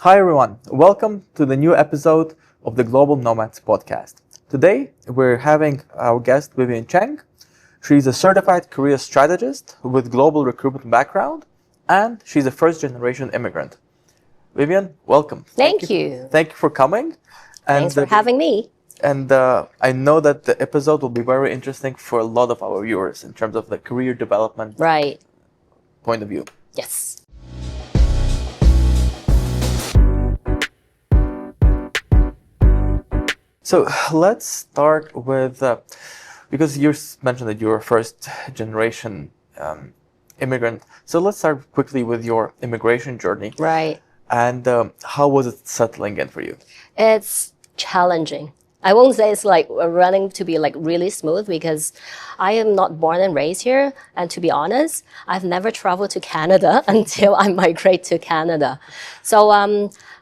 Hi everyone, welcome to the new episode of the Global Nomads Podcast. Today we're having our guest Vivian Cheng. She's a certified career strategist with global recruitment background, and she's a first-generation immigrant. Vivian, welcome. Thank you. Thank you for coming. Thanks for having me. And I know that the episode will be very interesting for a lot of our viewers in terms of the career development point of view. Yes. So let's start with, because you mentioned that you're a first generation immigrant. So let's start quickly with your immigration journey. Right. And how was it settling in for you? It's challenging. I won't say it's like running to be like really smooth because I am not born and raised here. And to be honest, I've never traveled to Canada until I migrate to Canada. So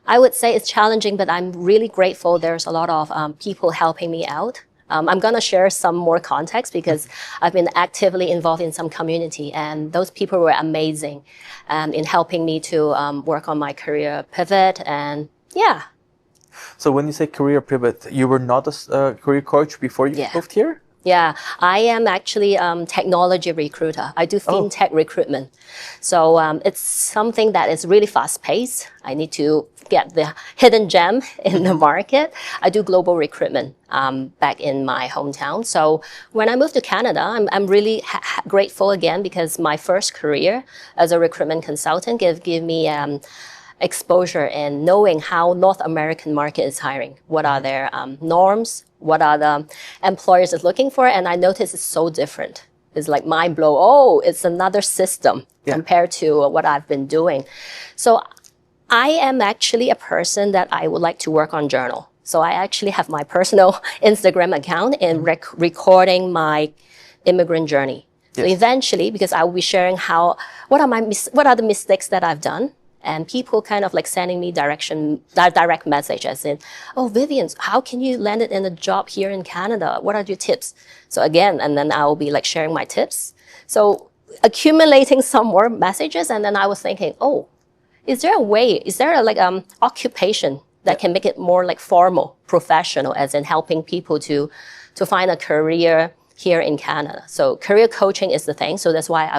I would say it's challenging, but I'm really grateful. There's a lot of people helping me out. I'm going to share some more context because I've been actively involved in some community, and those people were amazing in helping me to work on my career pivot. And yeah. So when you say career pivot, you were not a career coach before you moved here? Yeah, I am actually technology recruiter. I do fintech recruitment. So it's something that is really fast paced. I need to get the hidden gem in the market. I do global recruitment back in my hometown. So when I moved to Canada, I'm really grateful again because my first career as a recruitment consultant gave me exposure in knowing how North American market is hiring. What are their norms? What are the employers is looking for? And I noticed it's so different. It's like mind blow. Oh, it's another system compared to what I've been doing. So I am actually a person that I would like to work on journal. So I actually have my personal Instagram account and recording my immigrant journey. Yes. So eventually, because I will be sharing what are the mistakes that I've done. And people kind of like sending me direct message as in, oh, Vivian, how can you land it in a job here in Canada? What are your tips? So again, and then I will be like sharing my tips. So accumulating some more messages. And then I was thinking, oh, is there a occupation that can make it more like formal, professional, as in helping people to find a career here in Canada? So career coaching is the thing. So that's why,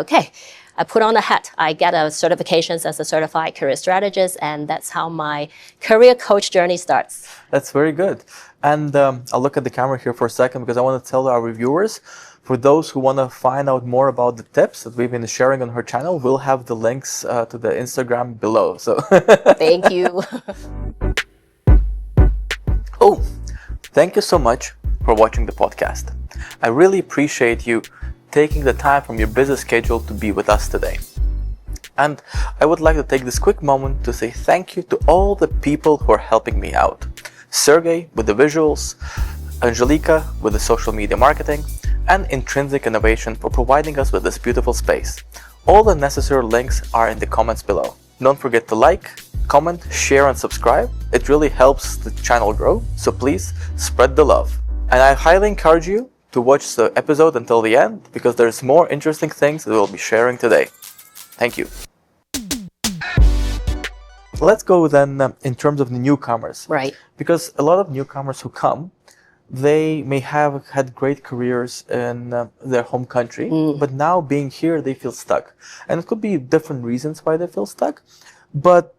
I put on a hat. I get a certifications as a certified career strategist, and that's how my career coach journey starts. That's very good. And I'll look at the camera here for a second because I want to tell our reviewers, for those who want to find out more about the tips that we've been sharing on her channel, we'll have the links to the Instagram below. So thank you. Oh, thank you so much for watching the podcast. I really appreciate you taking the time from your busy schedule to be with us today. And I would like to take this quick moment to say thank you to all the people who are helping me out. Sergey with the visuals, Angelica with the social media marketing, and Intrinsic Innovation for providing us with this beautiful space. All the necessary links are in the comments below. Don't forget to like, comment, share, and subscribe. It really helps the channel grow, so please spread the love. And I highly encourage you to watch the episode until the end because there's more interesting things that we'll be sharing today. Thank you. Let's go then in terms of the newcomers. Right. Because a lot of newcomers who come, they may have had great careers in their home country, but now being here, they feel stuck. And it could be different reasons why they feel stuck. But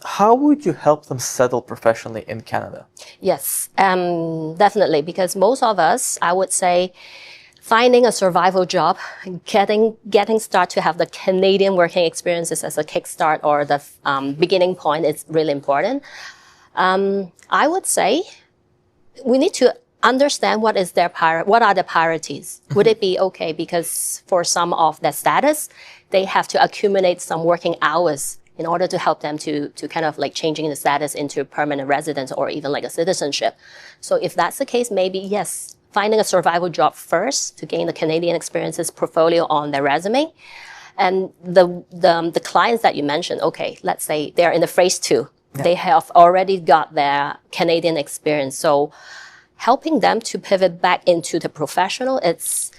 how would you help them settle professionally in Canada? Yes, definitely. Because most of us, I would say, finding a survival job, getting start to have the Canadian working experiences as a kickstart or the beginning point is really important. I would say we need to understand what are the priorities. Would it be okay? Because for some of their status, they have to accumulate some working hours in order to help them to kind of like changing the status into permanent residence or even like a citizenship. So if that's the case, maybe yes, finding a survival job first to gain the Canadian experiences portfolio on their resume. And the clients that you mentioned, okay, let's say they're in the phase 2. Yeah. They have already got their Canadian experience. So helping them to pivot back into the professional, it's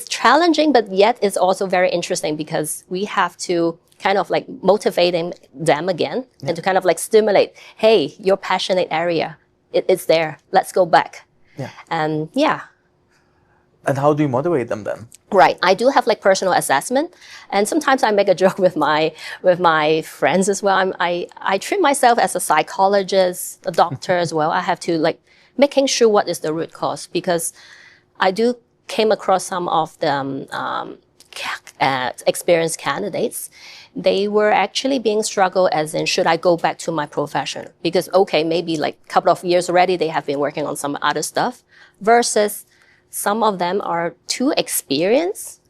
challenging, but yet it's also very interesting because we have to kind of like motivating them again and to kind of like stimulate, hey, your passionate area, it's there. Let's go back. Yeah. And yeah. And how do you motivate them then? Right. I do have like personal assessment, and sometimes I make a joke with my friends as well. I treat myself as a psychologist, a doctor as well. I have to like making sure what is the root cause, because I do came across some of the experienced candidates. They were actually being struggled as in, should I go back to my profession? Because, okay, maybe like a couple of years already, they have been working on some other stuff, versus some of them are too experienced,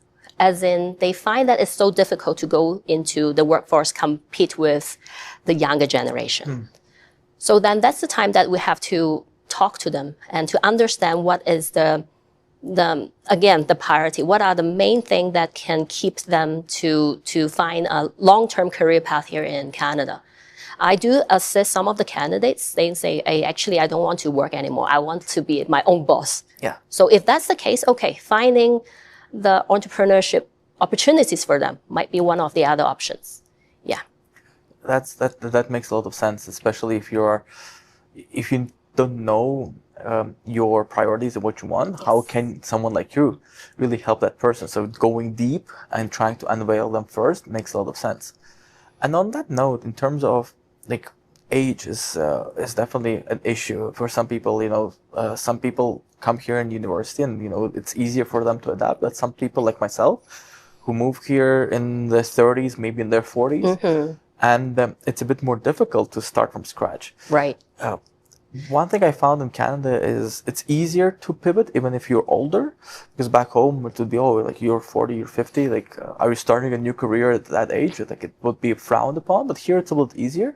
as in they find that it's so difficult to go into the workforce, compete with the younger generation. So then that's the time that we have to talk to them and to understand what is the priority. What are the main things that can keep them to find a long-term career path here in Canada? I do assist some of the candidates. They say, hey, actually, I don't want to work anymore. I want to be my own boss. Yeah. So if that's the case, okay, finding the entrepreneurship opportunities for them might be one of the other options. Yeah. That makes a lot of sense, especially if you don't know your priorities and what you want. Yes. How can someone like you really help that person? So going deep and trying to unveil them first makes a lot of sense. And on that note, in terms of like age is definitely an issue for some people. Some people come here in university and it's easier for them to adapt. But some people like myself who moved here in their 30s, maybe in their 40s, and it's a bit more difficult to start from scratch. Right. One thing I found in Canada is it's easier to pivot even if you're older, because back home it would be, like you're 40, you're 50, like are you starting a new career at that age? Like it would be frowned upon, but here it's a little easier.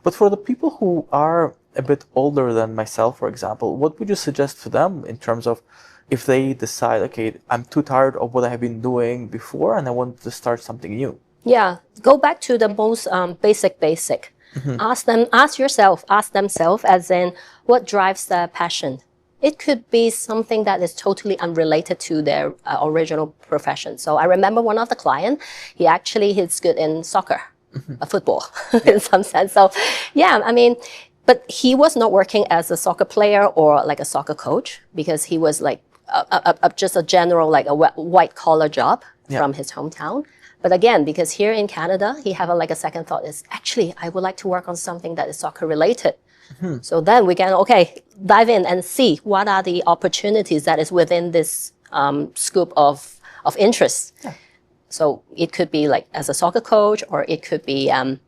But for the people who are a bit older than myself, for example, what would you suggest for them in terms of if they decide, okay, I'm too tired of what I have been doing before and I want to start something new? Yeah, go back to the most basic. Ask themselves as in what drives their passion. It could be something that is totally unrelated to their original profession. So I remember one of the clients, he's good in soccer, football in some sense. So yeah, but he was not working as a soccer player or like a soccer coach, because he was like just a general, like a white collar job from his hometown. But again, because here in Canada, he have a second thought is, actually, I would like to work on something that is soccer related. So then we can, dive in and see what are the opportunities that is within this scope of interest. Yeah. So it could be like as a soccer coach, or it could be an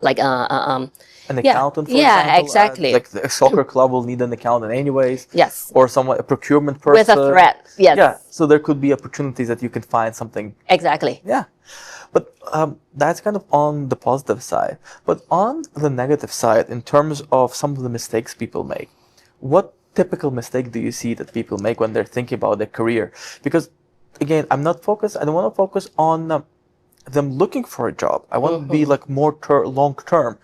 accountant, for example. Yeah, exactly. Like the soccer club will need an accountant anyways. Yes. Or a procurement person. With a threat, yes. Yeah, so there could be opportunities that you can find something. Exactly. Yeah. But that's kind of on the positive side. But on the negative side, in terms of some of the mistakes people make, what typical mistake do you see that people make when they're thinking about their career? Because, again, I don't want to focus on them looking for a job. I want to be like more long-term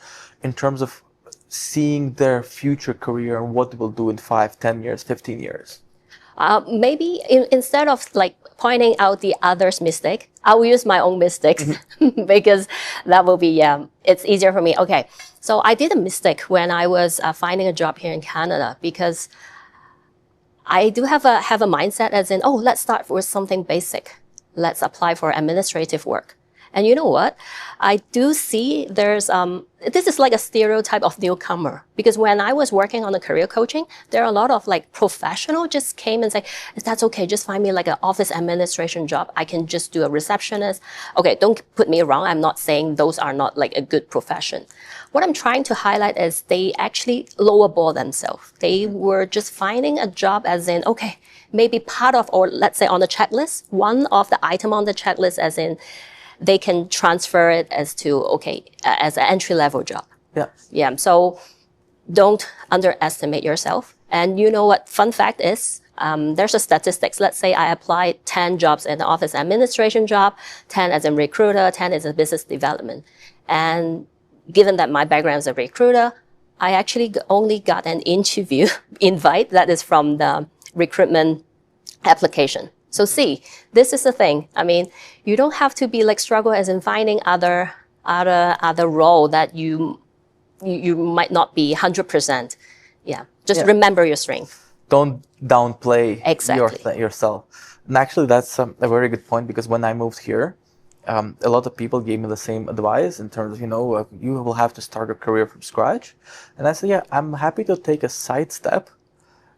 in terms of seeing their future career and what they will do in 5, 10 years, 15 years. Maybe instead of like pointing out the other's mistake, I will use my own mistakes because that will be, it's easier for me. Okay, so I did a mistake when I was finding a job here in Canada, because I do have a mindset as in, let's start with something basic. Let's apply for administrative work. And you know what? I do see there's, this is like a stereotype of newcomer, because when I was working on the career coaching, there are a lot of like professional just came and say, that's okay, just find me like an office administration job. I can just do a receptionist. Okay, don't put me wrong. I'm not saying those are not like a good profession. What I'm trying to highlight is they actually lowball themselves. They were just finding a job as in, okay, maybe part of, or let's say on the checklist, one of the item on the checklist as in, they can transfer it as to, as an entry-level job. Yeah. Yeah. So don't underestimate yourself. And you know what? Fun fact is, there's a statistics. Let's say I applied 10 jobs in the office administration job, 10 as a recruiter, 10 as a business development. And given that my background is a recruiter, I actually only got an interview invite that is from the recruitment application. So see, this is the thing. I mean, you don't have to be like struggle as in finding other role that you might not be 100%. Yeah, just remember your strength. Don't downplay Exactly. yourself. And actually, that's a very good point, because when I moved here, a lot of people gave me the same advice in terms of, you will have to start a career from scratch. And I said, yeah, I'm happy to take a side step,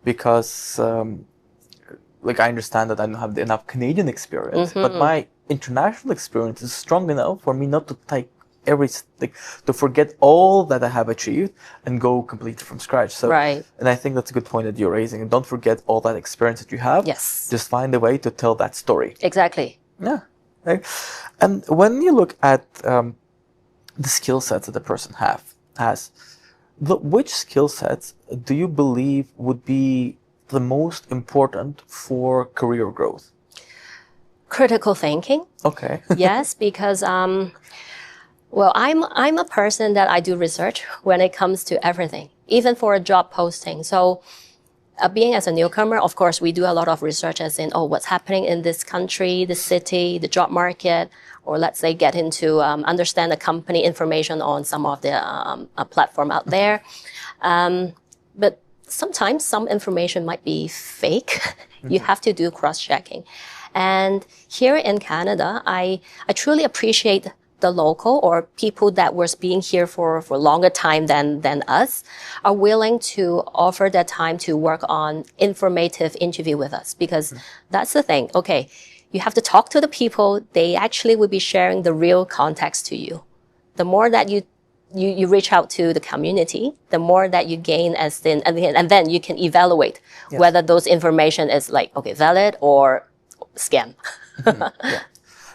because I understand that I don't have enough Canadian experience, but my international experience is strong enough for me not to take to forget all that I have achieved and go completely from scratch. So, right. And I think that's a good point that you're raising. And don't forget all that experience that you have. Yes. Just find a way to tell that story. Exactly. Yeah. Right. And when you look at the skill sets that a person has, which skill sets do you believe would be the most important for career growth? Critical thinking. Okay. Yes, because well, I'm a person that I do research when it comes to everything, even for a job posting. So being as a newcomer, of course, we do a lot of research as in, what's happening in this country, the city, the job market, or let's say get into understand the company information on some of the platform out there. But sometimes some information might be fake. You have to do cross-checking. And here in Canada, I truly appreciate the local or people that was being here for longer time than us are willing to offer their time to work on informative interview with us, because that's the thing. Okay, you have to talk to the people. They actually will be sharing the real context to you. The more that you reach out to the community, the more that you gain and then you can evaluate whether those information is valid or scam. Yeah.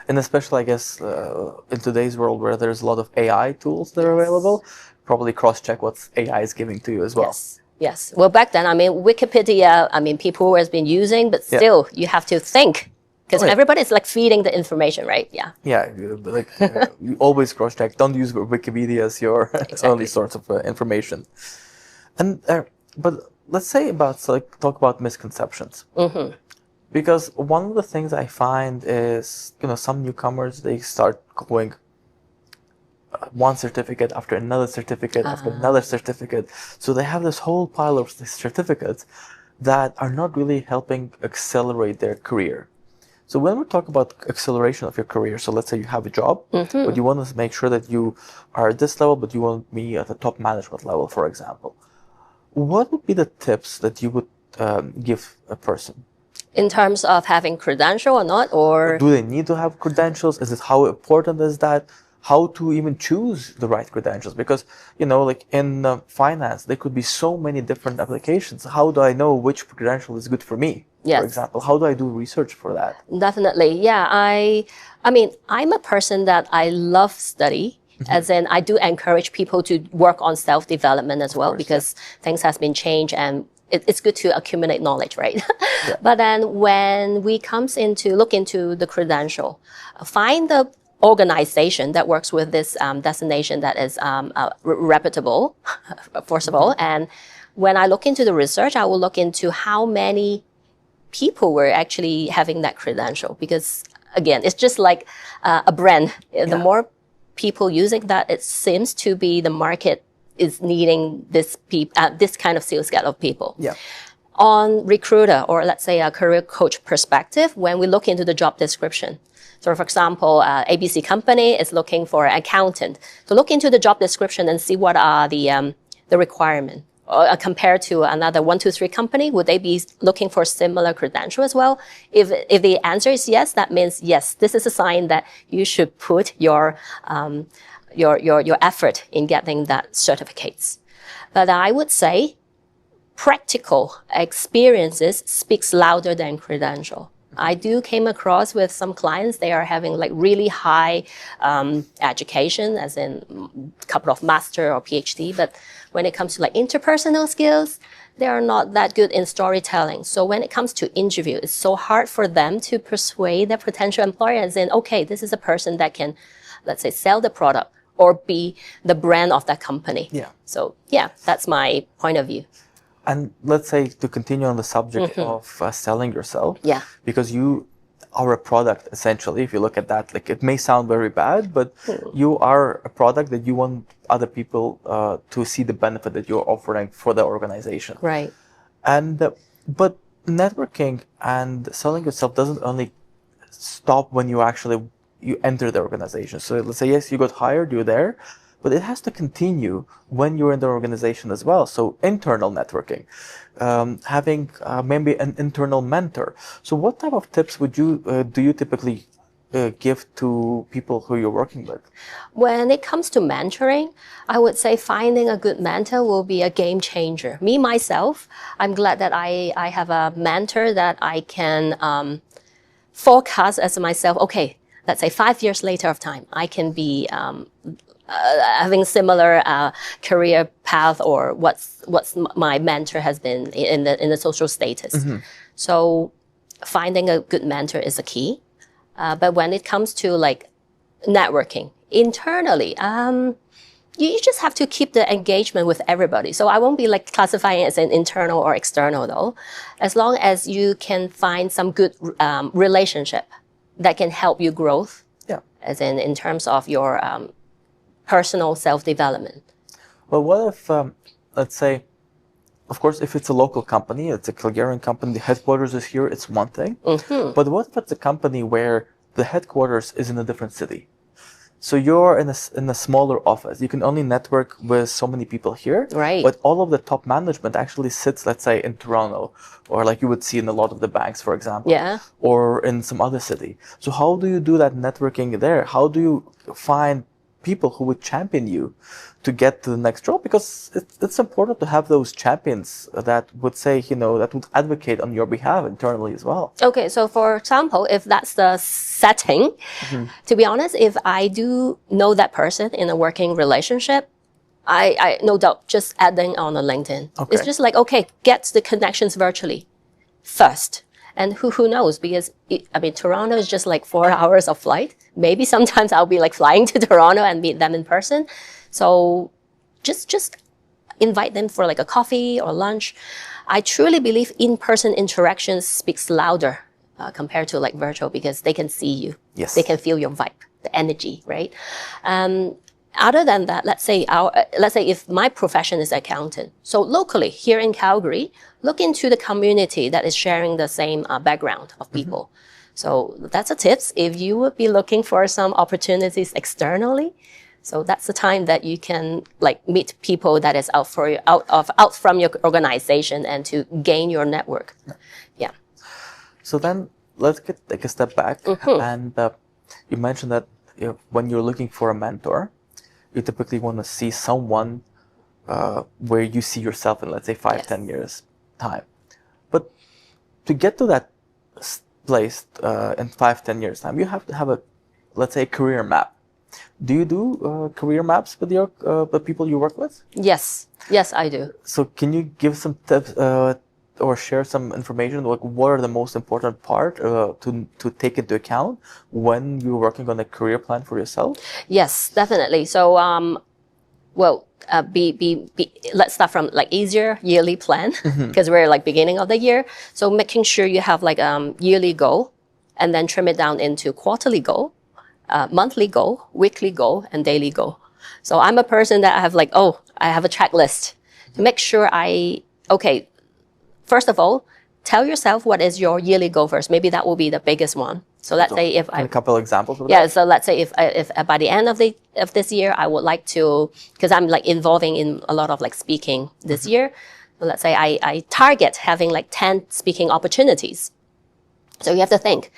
And especially, I guess, in today's world where there's a lot of AI tools that are available, probably cross-check what AI is giving to you as well. Yes. Well, back then, Wikipedia, people has been using, but still, you have to think. Because everybody's feeding the information, right? Yeah. Yeah, you always cross-check. Don't use Wikipedia as your only source of information. And but let's say talk about misconceptions. Mm-hmm. Because one of the things I find is, some newcomers, they start going one certificate after another certificate after another certificate. So they have this whole pile of certificates that are not really helping accelerate their career. So when we talk about acceleration of your career, so let's say you have a job, but you want to make sure that you are at this level, but you want to be at the top management level, for example. What would be the tips that you would give a person? In terms of having credential or not, or do they need to have credentials? Is it how important is that? How to even choose the right credentials? Because in finance, there could be so many different applications. How do I know which credential is good for me? Yes. For example, how do I do research for that? Definitely, yeah. I'm a person that I love study. As in, I do encourage people to work on self-development as well, because things has been changed and it's good to accumulate knowledge, right? Yeah. But then when we look into the credential, find the organization that works with this destination that is reputable, first of all. And when I look into the research, I will look into how many people were actually having that credential. Because again, it's just like a brand. Yeah. The more people using that, it seems to be the market is needing this kind of skill set of people. Yeah. On recruiter, or let's say a career coach perspective, when we look into the job description. So for example, ABC company is looking for an accountant. So look into the job description and see what are the requirement. Compared to another 1, 2, 3 company, would they be looking for similar credential as well? If the answer is yes, that means yes, this is a sign that you should put your effort in getting that certificates. But I would say practical experiences speaks louder than credential. I do came across with some clients, they are having really high education, as in a couple of master or PhD, but when it comes to interpersonal skills, they are not that good in storytelling. So when it comes to interview, it's so hard for them to persuade their potential employer as in, okay, this is a person that can, let's say, sell the product or be the brand of that company. Yeah. So yeah, that's my point of view. And let's say to continue on the subject of selling yourself, Yeah. because you are a product essentially. If you look at that, like it may sound very bad, but you are a product that you want other people to see the benefit that you're offering for the organization. Right. And but networking and selling yourself doesn't only stop when you enter the organization. So let's say yes, you got hired, you're there, but it has to continue when you're in the organization as well. So internal networking, having maybe an internal mentor. So what type of tips would you do you typically give to people who you're working with? When it comes to mentoring, I would say finding a good mentor will be a game changer. Me, myself, I'm glad that I have a mentor that I can forecast as myself, okay, let's say 5 years later of time, I can be having similar career path or what's my mentor has been in the social status. So finding a good mentor is a key. But when it comes to like networking internally, you just have to keep the engagement with everybody. So I won't be like classifying it as an internal or external though, as long as you can find some good relationship that can help you growth. Yeah. As in terms of your personal self-development. Well, what if, let's say, of course, if it's a local company, it's a Calgarian company, the headquarters is here, it's one thing. But what if it's a company where the headquarters is in a different city? So you're in a smaller office. You can only network with so many people here. Right. But all of the top management actually sits, let's say, in Toronto, or like you would see in a lot of the banks, for example. Yeah. Or in some other city. So how do you do that networking there? How do you find people who would champion you to get to the next role? Because it's important to have those champions that would say, that would advocate on your behalf internally as well. Okay, so for example, if that's the setting, to be honest, if I do know that person in a working relationship, I no doubt just adding on a LinkedIn. Okay. It's just like, okay, get the connections virtually first. And who knows? Because Toronto is just like 4 hours of flight. Maybe sometimes I'll be like flying to Toronto and meet them in person. So just invite them for like a coffee or lunch. I truly believe in-person interactions speaks louder compared to like virtual because they can see you. Yes. They can feel your vibe, the energy, right? Other than that, let's say if my profession is accountant, so locally here in Calgary, look into the community that is sharing the same background of people. So that's a tip. If you would be looking for some opportunities externally, so that's the time that you can like meet people that is out from your organization and to gain your network. Yeah. So then let's take a step back, and you mentioned that when you're looking for a mentor, you typically want to see someone where you see yourself in, let's say, 5-10 years time. But to get to that place in 5-10 years time, you have to have let's say, a career map. Do you do career maps with the people you work with? Yes, I do. So can you give some tips or share some information, like what are the most important part to take into account when you're working on a career plan for yourself? Yes, definitely. So, let's start from like easier yearly plan because we're like beginning of the year. So making sure you have like yearly goal and then trim it down into quarterly goal, monthly goal, weekly goal, and daily goal. So I'm a person that I have like, I have a checklist to make sure first of all, tell yourself what is your yearly goal first. Maybe that will be the biggest one. So let's say if a couple examples of that. So let's say if by the end of this year, I would like to, because I'm like involving in a lot of like speaking this year. So let's say I target having like 10 speaking opportunities. So you have to think,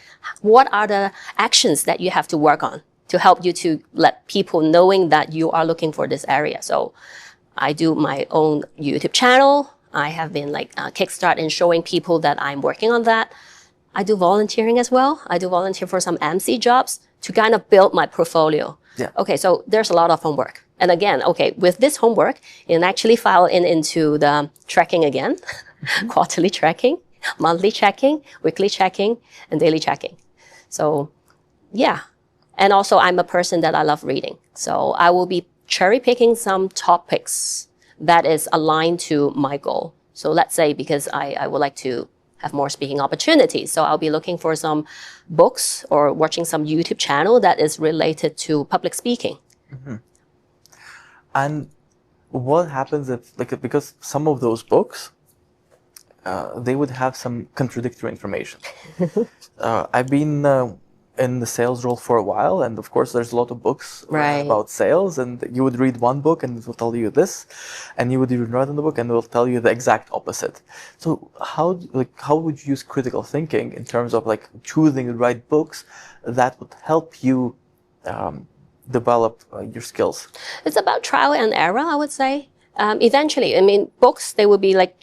what are the actions that you have to work on to help you to let people knowing that you are looking for this area. So I do my own YouTube channel. I have been like kickstart in showing people that I'm working on that. I do volunteering as well. I do volunteer for some MC jobs to kind of build my portfolio. Yeah. Okay, so there's a lot of homework. And again, with this homework, you can actually file into the tracking again, quarterly tracking, monthly checking, weekly checking, and daily checking. So yeah. And also I'm a person that I love reading. So I will be cherry picking some topics that is aligned to my goal. So let's say because I would like to have more speaking opportunities. So I'll be looking for some books or watching some YouTube channel that is related to public speaking. And what happens if, like, because some of those books, they would have some contradictory information. I've been in the sales role for a while, and of course there's a lot of books about sales, and you would read one book and it will tell you this, and you would even read another book and it will tell you the exact opposite. So how would you use critical thinking in terms of like choosing the right books that would help you develop your skills? It's about trial and error, I would say. Eventually, I mean, books, they will be like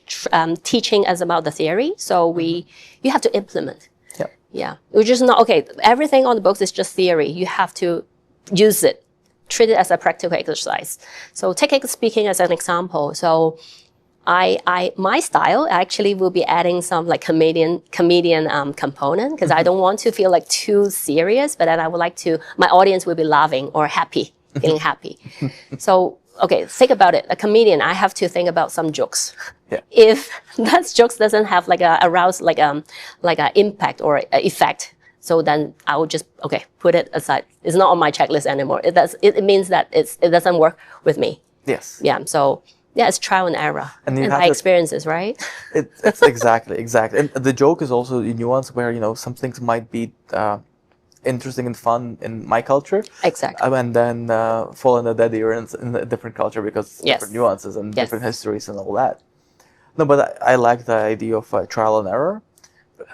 teaching us about the theory. So you have to implement. Yeah. We're just not, okay, everything on the books is just theory. You have to use it, treat it as a practical exercise. So take speaking as an example. So my style actually will be adding some like comedian component, because I don't want to feel like too serious, but then I would like to, my audience will be laughing or happy, feeling happy. So, okay, think about it. A comedian, I have to think about some jokes. Yeah. If that jokes doesn't have like a arouse, like a impact or a effect, so then I will just, okay, put it aside. It's not on my checklist anymore. It means that it doesn't work with me. Yes. Yeah. So yeah, it's trial and error and by experiences, right? It's exactly. And the joke is also a nuance where, you know, some things might be interesting and fun in my culture. Exactly. And then fall in a dead ear in a different culture because different nuances and different histories and all that. No, but I like the idea of trial and error.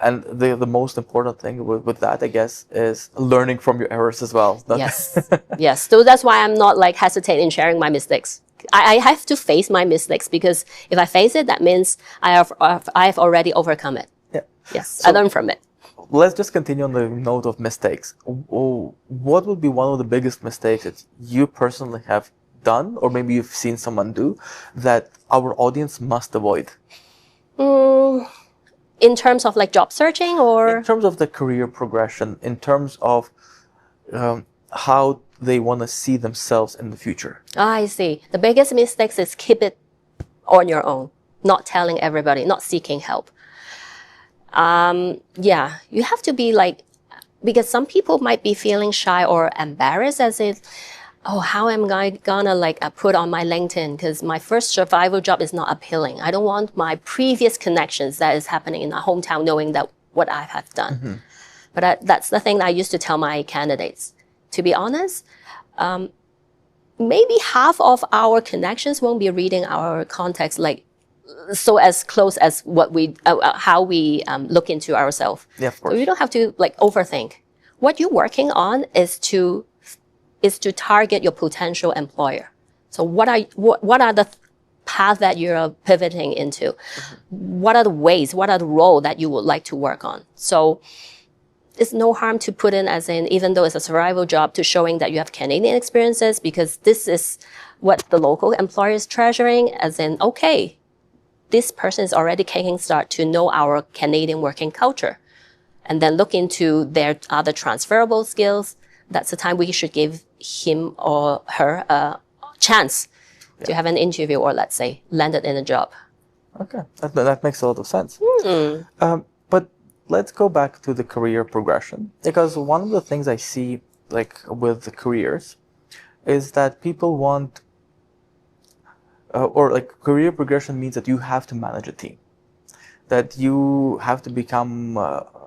And the most important thing with that, I guess, is learning from your errors as well. Yes. Yes. So that's why I'm not like hesitating in sharing my mistakes. I have to face my mistakes, because if I face it, that means I have already overcome it. Yeah. Yes. So, I learn from it. Let's just continue on the note of mistakes. What would be one of the biggest mistakes that you personally have done, or maybe you've seen someone do, that our audience must avoid? In terms of like job searching, or? In terms of the career progression, in terms of how they want to see themselves in the future. I see. The biggest mistake is keep it on your own, not telling everybody, not seeking help. Yeah, you have to be like, because some people might be feeling shy or embarrassed as if, oh, how am I gonna like put on my LinkedIn? Because my first survival job is not appealing. I don't want my previous connections that is happening in my hometown knowing that what I have done. But that's the thing that I used to tell my candidates. To be honest, maybe half of our connections won't be reading our context like so as close as what we how we look into ourselves. Yeah, of course. So you don't have to like overthink. What you're working on is to target your potential employer. So what are the path that you're pivoting into? What are the ways? What are the role that you would like to work on? So it's no harm to put in as in, even though it's a survival job, to showing that you have Canadian experiences, because this is what the local employer is treasuring, as in, okay, this person is already kicking start to know our Canadian working culture, and then look into their other transferable skills. That's the time we should give him or her a chance to have an interview, or let's say landed in a job. Okay, that makes a lot of sense. But let's go back to the career progression, because one of the things I see like with the careers is that people want or like career progression means that you have to manage a team, that you have to become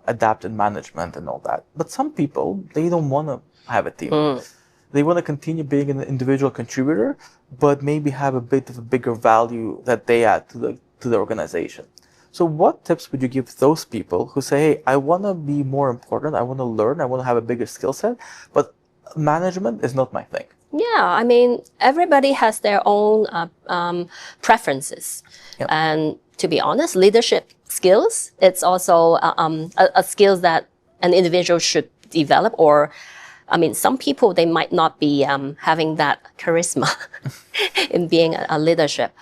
adept in management and all that. But some people, they don't want to have a team. They want to continue being an individual contributor, but maybe have a bit of a bigger value that they add to the organization. So what tips would you give those people who say, hey, I want to be more important, I want to learn, I want to have a bigger skill set, but management is not my thing? Yeah, I mean, everybody has their own preferences. Yep. And to be honest, leadership skills, it's also a skill that an individual should develop. Or, I mean, some people, they might not be having that charisma in being a leadership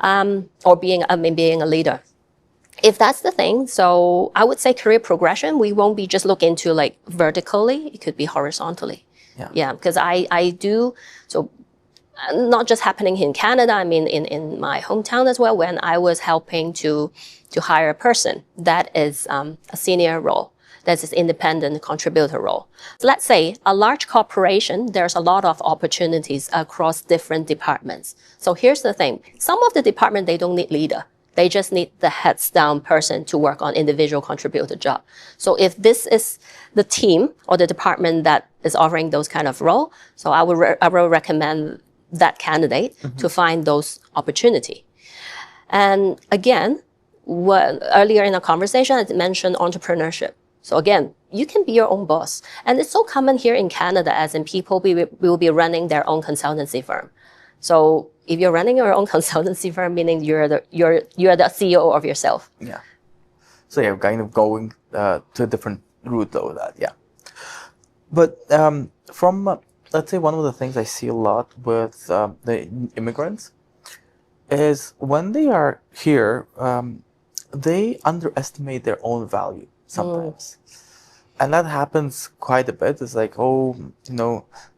or being a leader. If that's the thing, so I would say career progression, we won't be just looking into like vertically, it could be horizontally. Yeah, because I not just happening in Canada, I mean in my hometown as well, when I was helping to hire a person that is a senior role, that's an independent contributor role. So let's say a large corporation, there's a lot of opportunities across different departments. So here's the thing, some of the department, they don't need leader. They just need the heads down person to work on individual contributor job. So if this is the team or the department that is offering those kind of role, so I will recommend that candidate to find those opportunity. And again, earlier in the conversation, I mentioned entrepreneurship. So again, you can be your own boss. And it's so common here in Canada, as in people will be running their own consultancy firm. So if you're running your own consultancy firm, meaning you're the CEO of yourself. Yeah. So yeah, kind of going to a different route though, that, yeah. But from, let's say one of the things I see a lot with the immigrants is when they are here, they underestimate their own value sometimes. And that happens quite a bit. It's like, oh,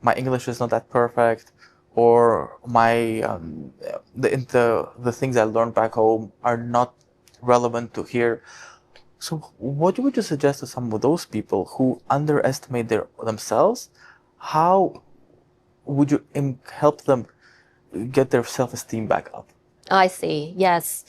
my English is not that perfect, or my the things I learned back home are not relevant to here. So what would you suggest to some of those people who underestimate themselves? How would you help them get their self-esteem back up? I see. Yes.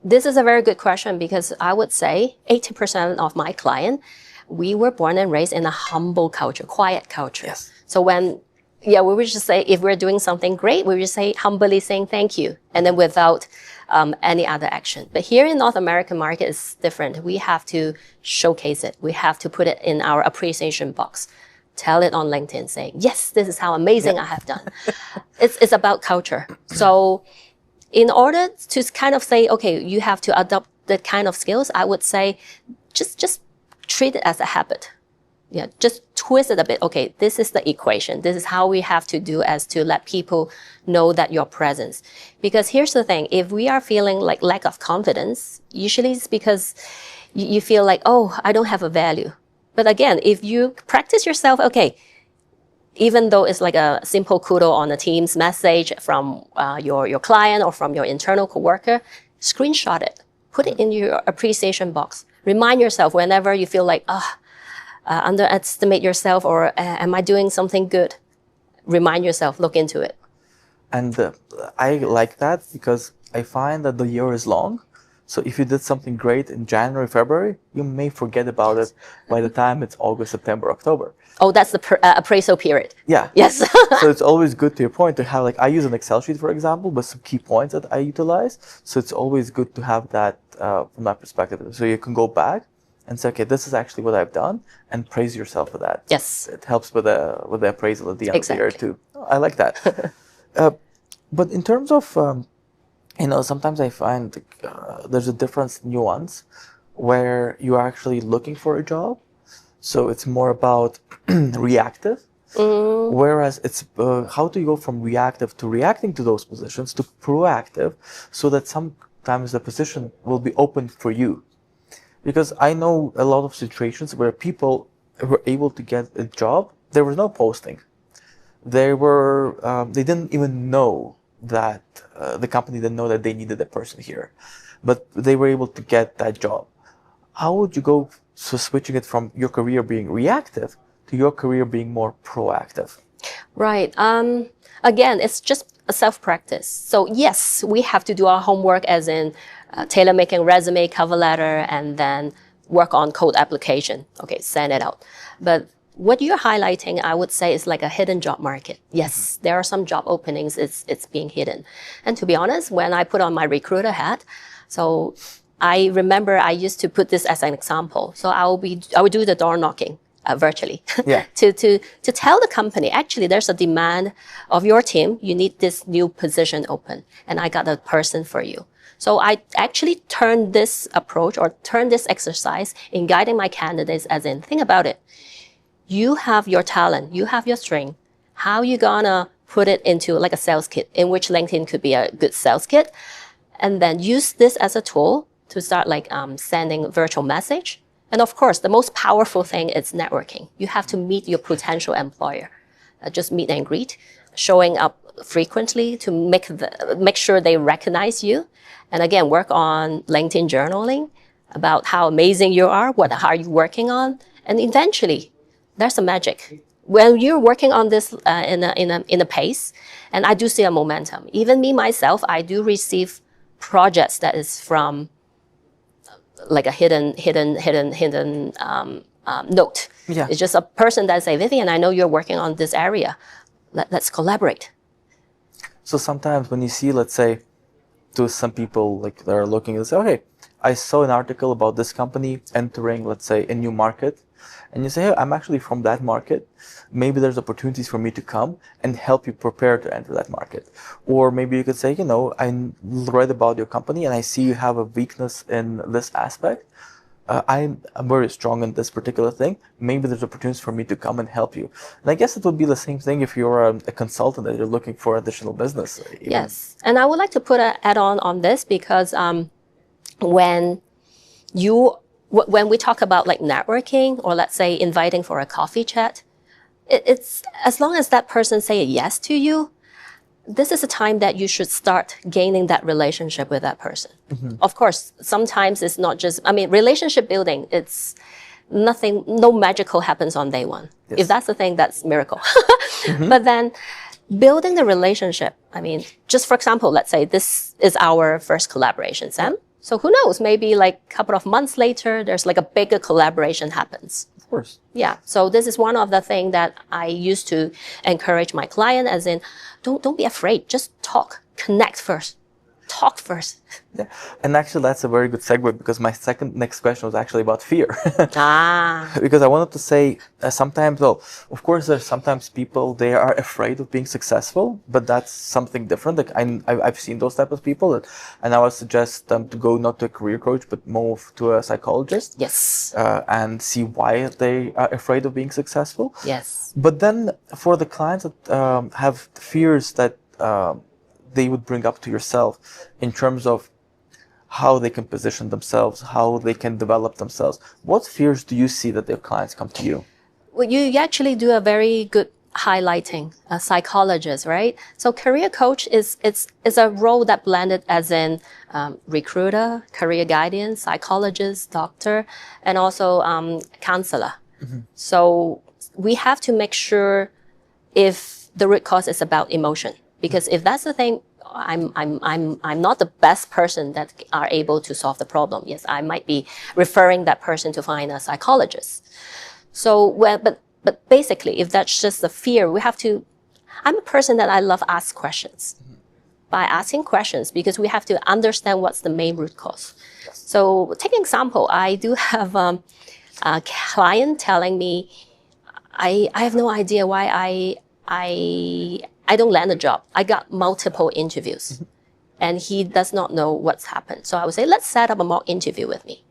This is a very good question, because I would say 80% of my client, we were born and raised in a humble culture, quiet culture. Yes. So we would just say, if we're doing something great, we would just say humbly saying thank you, and then without any other action. But here in North American market, it's different. We have to showcase it. We have to put it in our appreciation box. Tell it on LinkedIn saying, yes, this is how amazing I have done. It's about culture. So in order to kind of say, okay, you have to adopt that kind of skills, I would say just treat it as a habit. Yeah, just twist it a bit. Okay, this is the equation. This is how we have to do as to let people know that your presence. Because here's the thing, if we are feeling like lack of confidence, usually it's because you feel like, oh, I don't have a value. But again, if you practice yourself, okay, even though it's like a simple kudo on a Teams message from your client or from your internal coworker, screenshot it, put it in your appreciation box. Remind yourself whenever you feel like, underestimate yourself, or am I doing something good? Remind yourself, look into it. And I like that because I find that the year is long. So if you did something great in January, February, you may forget about it by the time it's August, September, October. Oh, that's the appraisal period. Yeah. Yes. So it's always good, to your point, to have, like, I use an Excel sheet, for example, but some key points that I utilize. So it's always good to have that from that perspective. So you can go back and say, okay, this is actually what I've done, and praise yourself for that. Yes. It helps with the appraisal at the end of the year too. Oh, I like that. But in terms of, sometimes I find there's a difference nuance where you are actually looking for a job. So it's more about reactive. Whereas it's how do you go from reactive to reacting to those positions to proactive, so that sometimes the position will be open for you. Because I know a lot of situations where people were able to get a job, there was no posting. They didn't even know that the company didn't know that they needed a person here, but they were able to get that job. How would you go switching it from your career being reactive to your career being more proactive? Right. Again, it's just a self-practice. So yes, we have to do our homework, as in tailor-making resume, cover letter, and then work on code application. Okay, send it out. But what you're highlighting, I would say, is like a hidden job market. Yes, there are some job openings, it's being hidden. And to be honest, when I put on my recruiter hat, so I remember I used to put this as an example. So I would do the door knocking virtually. Yeah. to tell the company, actually, there's a demand of your team. You need this new position open, and I got a person for you. So I actually turned this approach, or turned this exercise in guiding my candidates, as in, think about it. You have your talent, you have your strength. How you gonna put it into like a sales kit, in which LinkedIn could be a good sales kit, and then use this as a tool to start sending virtual message. And of course, the most powerful thing is networking. You have to meet your potential employer. Just meet and greet. showing up frequently to make sure they recognize you. And again, work on LinkedIn journaling about how amazing you are, what are you working on, and eventually, there's a magic. When you're working on this in a pace, and I do see a momentum. Even me myself, I do receive projects that is from like a hidden note. Yeah. It's just a person that say, Vivian, I know you're working on this area. Let's collaborate. So sometimes when you see, let's say, to some people like they're looking and say, okay, I saw an article about this company entering, let's say, a new market. And you say, hey, I'm actually from that market. Maybe there's opportunities for me to come and help you prepare to enter that market. Or maybe you could say, I read about your company and I see you have a weakness in this aspect. I'm very strong in this particular thing. Maybe there's opportunities for me to come and help you. And I guess it would be the same thing if you're a consultant that you're looking for additional business. Yes. And I would like to put an add-on on this because when we talk about like networking or let's say inviting for a coffee chat, it's as long as that person say a yes to you, this is a time that you should start gaining that relationship with that person. Mm-hmm. Of course, sometimes it's not just, relationship building, it's nothing, no magical happens on day one. Yes. If that's the thing, that's miracle. Mm-hmm. But then building the relationship, just for example, let's say this is our first collaboration, Sam. So who knows, maybe like a couple of months later, there's like a bigger collaboration happens. Of course. Yeah. So this is one of the things that I used to encourage my client as in, don't be afraid. Just talk, connect first, talk first. Yeah. And actually that's a very good segue because my next question was actually about fear. Because I wanted to say sometimes, of course there's sometimes people, they are afraid of being successful, but that's something different. Like I've seen those type of people and I would suggest them to go not to a career coach, but more to a psychologist. Yes. And see why they are afraid of being successful. Yes. But then for the clients that have fears that they would bring up to yourself in terms of how they can position themselves, how they can develop themselves. What fears do you see that their clients come to you? Well, you actually do a very good highlighting, a psychologist, right? So career coach is a role that blended as in recruiter, career guidance, psychologist, doctor, and also counselor. Mm-hmm. So we have to make sure if the root cause is about emotion. Because if that's the thing, I'm not the best person that are able to solve the problem. Yes, I might be referring that person to find a psychologist. So, but basically, if that's just the fear, I'm a person that I love ask questions. Mm-hmm. By asking questions, because we have to understand what's the main root cause. Yes. So, take an example. I do have a client telling me, I have no idea why I don't land a job. I got multiple interviews. Mm-hmm. And he does not know what's happened. So I would say, let's set up a mock interview with me.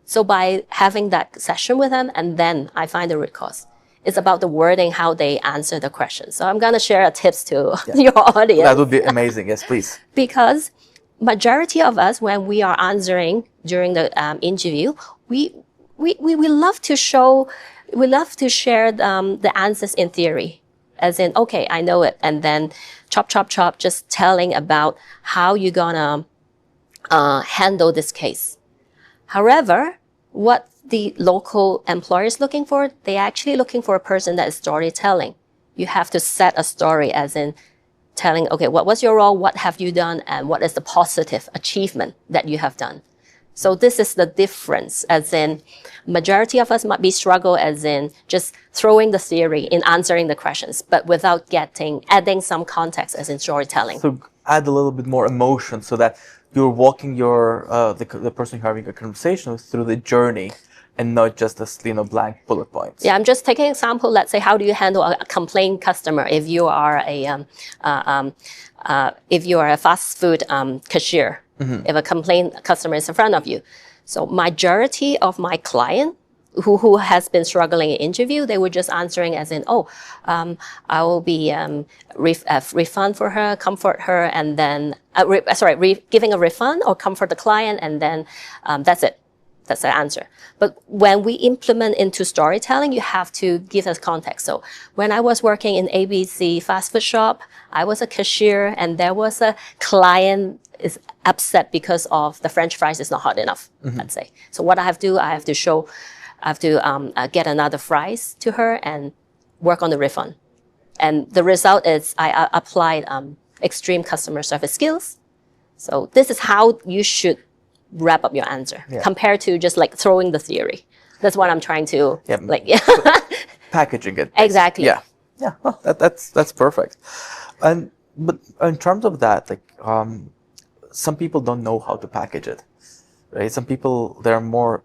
So by having that session with him, and then I find the root cause. It's about the wording, how they answer the questions. So I'm going to share tips to your audience. That would be amazing. Yes, please. Because majority of us, when we are answering during the interview, we love to share the answers in theory. As in, okay, I know it. And then chop, just telling about how you're gonna handle this case. However, what the local employer is looking for, they're actually looking for a person that is storytelling. You have to set a story as in telling, okay, what was your role? What have you done? And what is the positive achievement that you have done? So this is the difference, as in majority of us might be struggle as in just throwing the theory in answering the questions, but without adding some context as in storytelling. So add a little bit more emotion so that you're walking the person you're having a conversation with through the journey and not just a blank bullet points. Yeah, I'm just taking an example. Let's say, how do you handle a complaint customer if you are a fast food cashier? Mm-hmm. If a complaint customer is in front of you. So majority of my client who has been struggling in interview, they were just answering as in, I will be refund for her, comfort her, and then, giving a refund or comfort the client, and then that's it. That's the answer. But when we implement into storytelling, you have to give us context. So when I was working in ABC fast food shop, I was a cashier and there was a client is upset because of the French fries is not hot enough, let's say. So what I have to do, I have to get another fries to her and work on the refund. And the result is I applied extreme customer service skills. So this is how you should wrap up your answer compared to just like throwing the theory. That's what I'm trying to packaging it. Exactly. Yeah. Well, that's perfect. But in terms of that, like some people don't know how to package it, right? Some people, they're more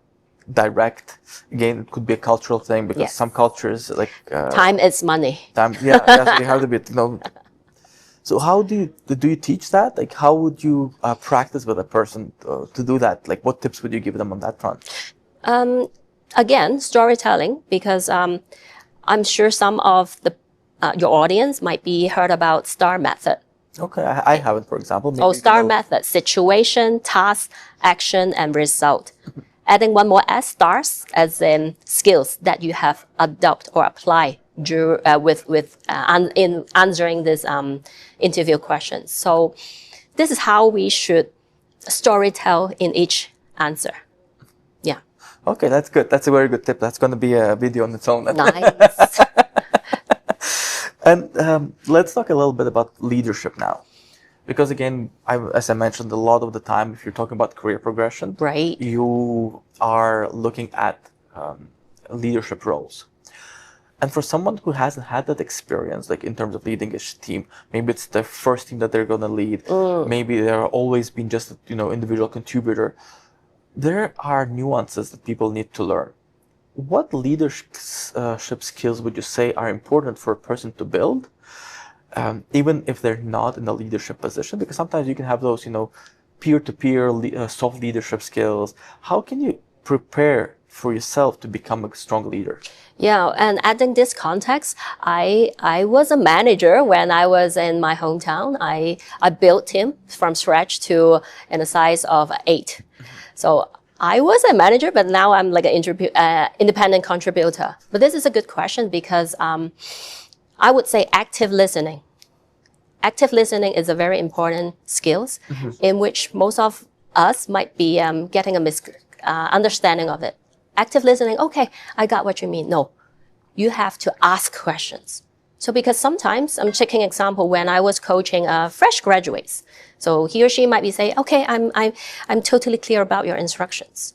direct. Again, it could be a cultural thing because some cultures like time is money. Time, yes, you have to be. So how do you teach that? Like, how would you practice with a person to do that? Like, what tips would you give them on that front? Again, storytelling, because I'm sure some of your audience might be heard about STAR method. Okay, I haven't, for example. Maybe STAR method: situation, task, action, and result. Adding one more S, stars, as in skills that you have adopted or applied in answering this interview questions. So this is how we should storytell in each answer. Yeah. Okay, that's good. That's a very good tip. That's going to be a video on its own. Nice. And let's talk a little bit about leadership now. Because again, as I mentioned, a lot of the time, if you're talking about career progression, right, you are looking at leadership roles. And for someone who hasn't had that experience, like in terms of leading a team, maybe it's the first team that they're going to lead. Maybe they're always been just individual contributor. There are nuances that people need to learn. What leadership skills would you say are important for a person to build? Even if they're not in a leadership position, because sometimes you can have those, peer-to-peer soft leadership skills. How can you prepare for yourself to become a strong leader? Yeah, and adding this context, I was a manager when I was in my hometown. I built team from scratch to in a size of 8. So I was a manager, but now I'm like an independent contributor. But this is a good question because I would say active listening. Active listening is a very important skills in which most of us might be getting a understanding of it. Active listening, okay, I got what you mean. No, you have to ask questions. So because sometimes, I'm taking example when I was coaching fresh graduates. So he or she might be saying, okay, I'm totally clear about your instructions.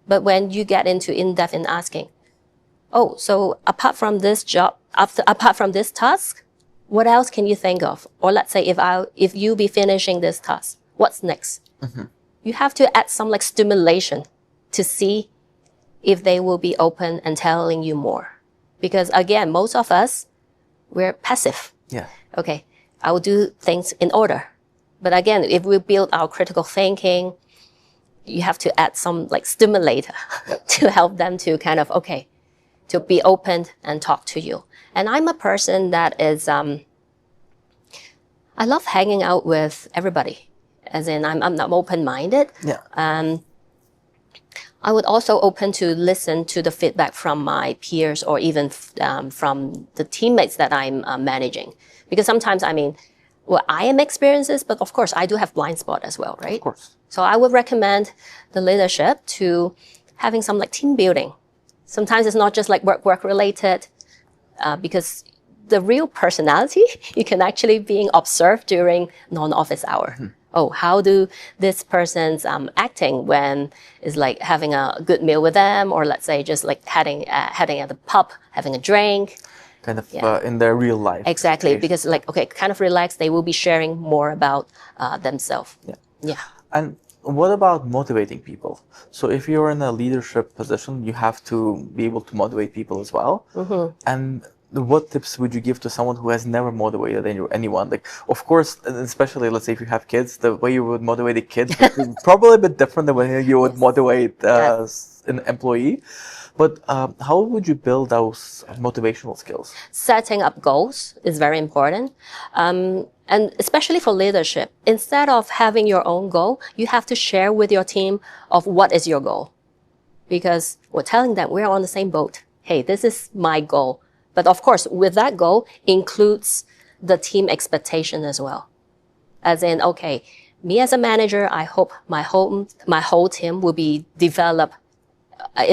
But when you get into in-depth in asking, oh, so apart from this job, apart from this task, what else can you think of? Or let's say if you be finishing this task, what's next? You have to add some like stimulation to see if they will be open and telling you more. Because again, most of us, we're passive. Yeah. Okay, I will do things in order. But again, if we build our critical thinking, you have to add some like stimulator to help them to kind of, to be open and talk to you. And I'm a person that is, I love hanging out with everybody. As in, I'm open-minded. Yeah. I would also open to listen to the feedback from my peers or even from the teammates that I'm managing. Because sometimes, I am experiences, but of course, I do have blind spot as well, right? Of course. So I would recommend the leadership to having some like team building. Sometimes it's not just like work related, because the real personality, you can actually being observed during non-office hour. Oh, how do this person's acting when is like having a good meal with them, or let's say just like heading at the pub, having a drink. Kind of in their real life. Exactly, because kind of relaxed, they will be sharing more about themselves. Yeah. And what about motivating people? So if you're in a leadership position, you have to be able to motivate people as well. And what tips would you give to someone who has never motivated anyone? Like, of course, especially let's say if you have kids, the way you would motivate a kid is probably a bit different than when you would motivate an employee. But how would you build those motivational skills? Setting up goals is very important. And especially for leadership, instead of having your own goal, you have to share with your team of what is your goal. because we're telling them we're on the same boat. Hey, this is my goal. But of course, with that goal includes the team expectation as well. As in, okay, me as a manager, I hope my whole team will be developed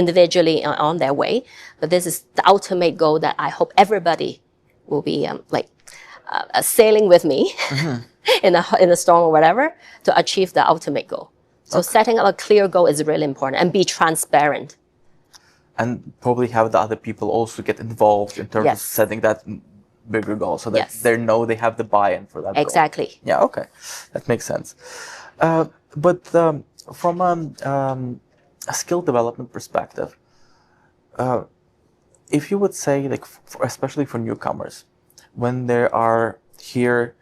individually on their way. But this is the ultimate goal that I hope everybody will be sailing with me in a storm or whatever to achieve the ultimate goal. So setting up a clear goal is really important, and be transparent. And probably have the other people also get involved in terms of setting that bigger goal, so that they know they have the buy-in for that Exactly. goal. Yeah, okay. That makes sense. But from a skill development perspective, if you would say, like, especially for newcomers, when they are here,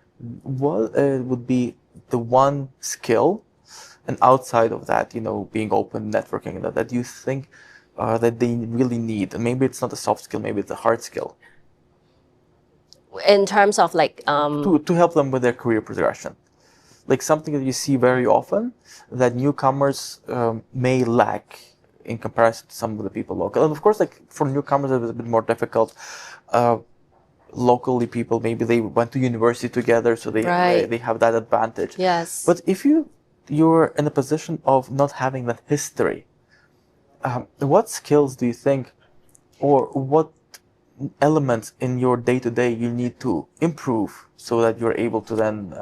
what would be the one skill, and outside of that, being open, networking, that you think that they really need? And maybe it's not a soft skill, maybe it's a hard skill. In terms of to help them with their career progression, like something that you see very often that newcomers may lack in comparison to some of the people local. And of course, like for newcomers, it was a bit more difficult. Locally, people maybe they went to university together, so they have that advantage. Yes. But if you're in a position of not having that history, what skills do you think, or what elements in your day-to-day you need to improve so that you're able to then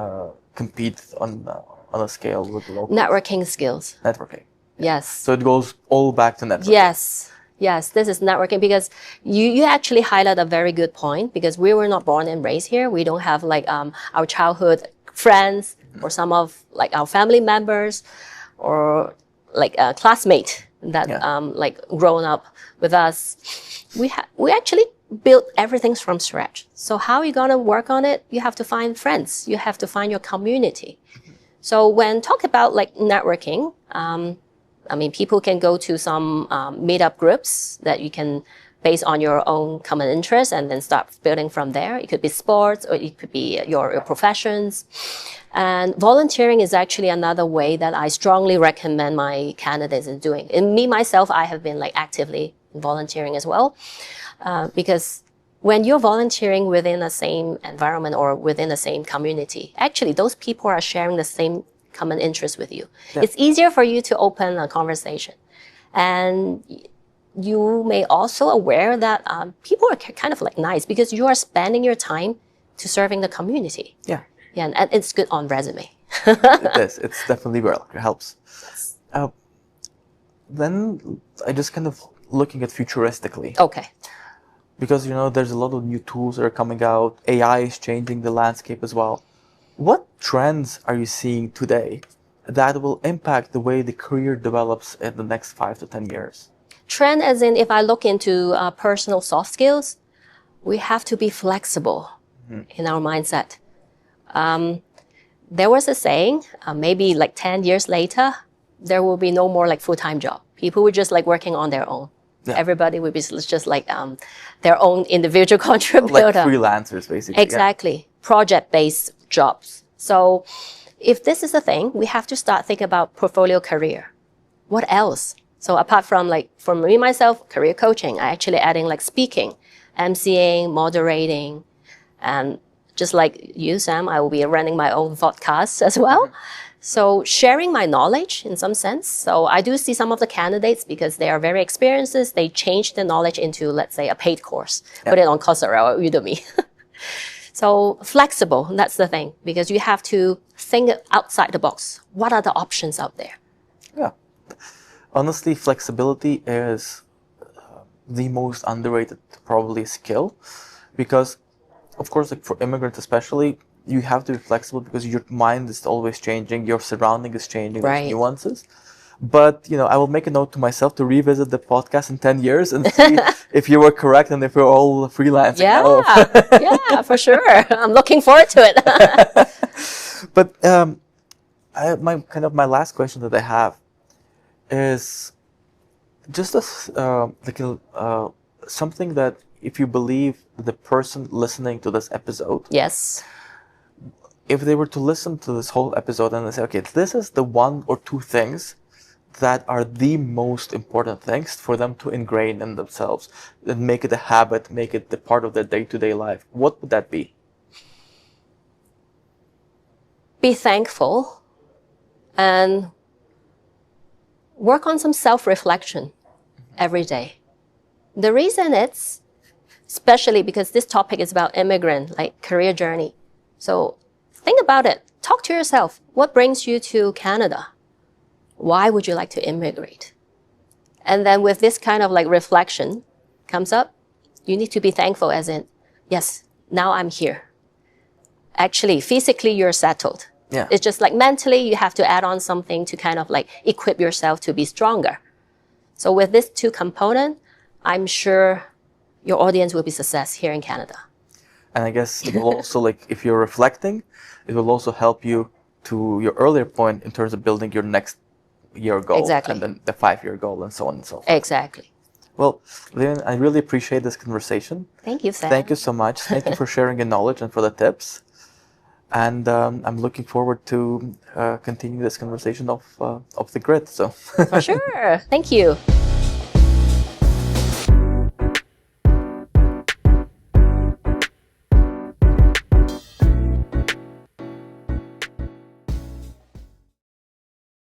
compete on a scale with the local? Networking skills. Networking. Yes. So it goes all back to networking. Yes, this is networking, because you actually highlight a very good point, because we were not born and raised here. We don't have our childhood friends or some of our family members or a classmate that grown up with us. We actually built everything from scratch. So how are you going to work on it? You have to find friends. You have to find your community. So when talk about networking, people can go to some meetup groups that you can base on your own common interests and then start building from there. It could be sports, or it could be your professions. And volunteering is actually another way that I strongly recommend my candidates in doing. And me, myself, I have been actively volunteering as well. Because when you're volunteering within the same environment or within the same community, actually those people are sharing the same common interest with you. Yeah. It's easier for you to open a conversation. And you may also aware that people are kind of nice, because you are spending your time to serving the community. Yeah. Yeah, and it's good on resume. It is. It's definitely it helps. Yes. Then I just kind of looking at futuristically. Okay. Because, there's a lot of new tools that are coming out. AI is changing the landscape as well. What trends are you seeing today that will impact the way the career develops in the next 5 to 10 years? Trend as in, if I look into personal soft skills, we have to be flexible in our mindset. There was a saying, maybe 10 years later, there will be no more full-time job. People were just working on their own. Yeah. Everybody would be just their own individual contributor. Like freelancers, basically. Exactly. Yeah. Project-based jobs. So if this is a thing, we have to start thinking about portfolio career. What else? So apart from for me, myself, career coaching, I actually adding speaking, MCing, moderating, and just like you, Sam, I will be running my own podcast as well. So sharing my knowledge in some sense. So I do see some of the candidates, because they are very experienced, they change the knowledge into, let's say, a paid course, put it on Coursera or Udemy. So flexible, that's the thing, because you have to think outside the box. What are the options out there? Yeah. Honestly, flexibility is the most underrated probably skill, because of course, for immigrants especially, you have to be flexible because your mind is always changing, your surrounding is changing, there's nuances. But, I will make a note to myself to revisit the podcast in 10 years and see if you were correct and if we're all freelancing. Yeah, for sure. I'm looking forward to it. But my last question that I have is just something that, if you believe the person listening to this episode, yes, if they were to listen to this whole episode and they say, okay, this is the 1 or 2 things that are the most important things for them to ingrain in themselves and make it a habit, make it the part of their day-to-day life, what would that be? Be thankful and work on some self-reflection every day. The reason it's, especially because this topic is about immigrant, like career journey. So think about it. Talk to yourself. What brings you to Canada? Why would you like to immigrate? And then with this kind of like reflection comes up, you need to be thankful as in, yes, now I'm here. Actually, physically, you're settled. Yeah. It's just like mentally, you have to add on something to kind of like equip yourself to be stronger. So with these two components, I'm sure your audience will be success here in Canada. And I guess it will also, like, if you're reflecting, it will also help you to your earlier point in terms of building your next year goal. Exactly. And then the 5-year goal and so on and so forth. Exactly. Well, Vivian, I really appreciate this conversation. Thank you, Sam. Thank you so much. Thank you for sharing your knowledge and for the tips. And I'm looking forward to continuing this conversation of the grid. So For sure. Thank you.